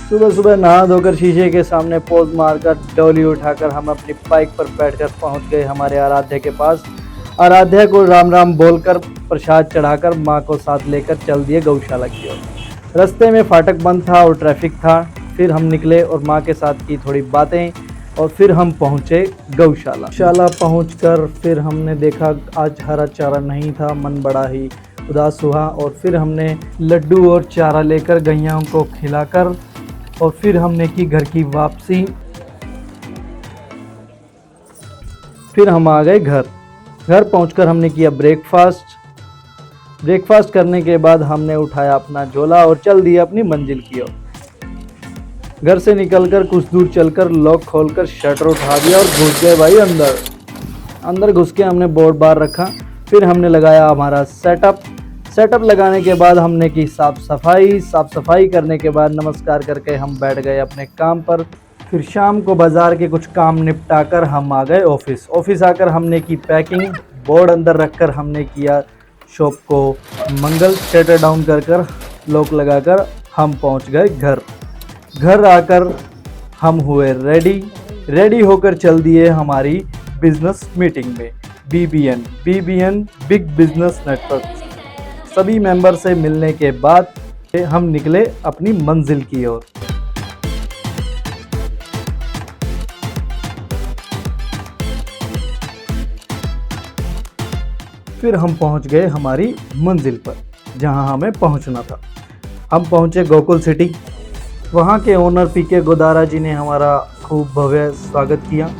सुबह सुबह नहा धोकर शीशे के सामने पोज मारकर डोली उठाकर हम अपनी बाइक पर बैठकर पहुंच गए हमारे आराध्या के पास। आराध्या को राम राम बोलकर प्रसाद चढ़ाकर मां को साथ लेकर चल दिए गौशाला की ओर। रास्ते में फाटक बंद था और ट्रैफिक था। फिर हम निकले और मां के साथ की थोड़ी बातें और फिर हम पहुंचे गौशाला पहुंचकर फिर हमने देखा आज हरा चारा नहीं था। मन बड़ा ही उदास हुआ और फिर हमने लड्डू और चारा लेकर गैयाओं को खिलाकर और फिर हमने की घर की वापसी। फिर हम आ गए घर पहुंचकर हमने किया ब्रेकफास्ट करने के बाद हमने उठाया अपना झोला और चल दिया अपनी मंजिल की ओर। घर से निकलकर कुछ दूर चलकर लॉक खोलकर शटर उठा दिया और घुस गए भाई अंदर घुस के हमने बोर्ड बार रखा। फिर हमने लगाया हमारा सेटअप लगाने के बाद हमने की साफ सफाई करने के बाद नमस्कार करके हम बैठ गए अपने काम पर। फिर शाम को बाज़ार के कुछ काम निपटाकर हम आ गए ऑफिस आकर हमने की पैकिंग। बोर्ड अंदर रखकर हमने किया शॉप को मंगल। शटर डाउन कर लॉक लगाकर हम पहुंच गए घर आकर हम हुए रेडी होकर चल दिए हमारी बिजनेस मीटिंग में। BBN बिग बिजनेस नेटवर्क सभी मेंबर से मिलने के बाद हम निकले अपनी मंजिल की ओर। फिर हम पहुंच गए हमारी मंजिल पर जहां हमें पहुंचना था। हम पहुंचे गोकुल सिटी। वहां के ओनर PK गोदारा जी ने हमारा खूब भव्य स्वागत किया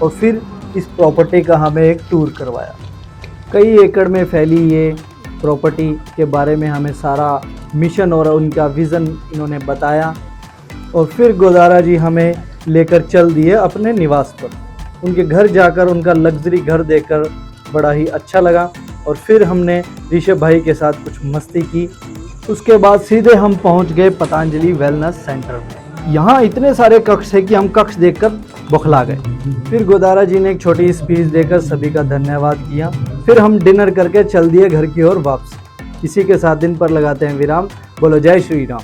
और फिर इस प्रॉपर्टी का हमें एक टूर करवाया। कई एकड़ में फैली ये प्रॉपर्टी के बारे में हमें सारा मिशन और उनका विज़न इन्होंने बताया और फिर गोदारा जी हमें लेकर चल दिए अपने निवास पर। उनके घर जाकर उनका लग्जरी घर देखकर बड़ा ही अच्छा लगा और फिर हमने ऋषभ भाई के साथ कुछ मस्ती की। उसके बाद सीधे हम पहुंच गए पतंजलि वेलनेस सेंटर में। यहाँ इतने सारे कक्ष है कि हम कक्ष देखकर बौखला गए। फिर गोदारा जी ने एक छोटी स्पीच देकर सभी का धन्यवाद किया। फिर हम डिनर करके चल दिए घर की ओर वापस। इसी के साथ दिन पर लगाते हैं विराम। बोलो जय श्री राम।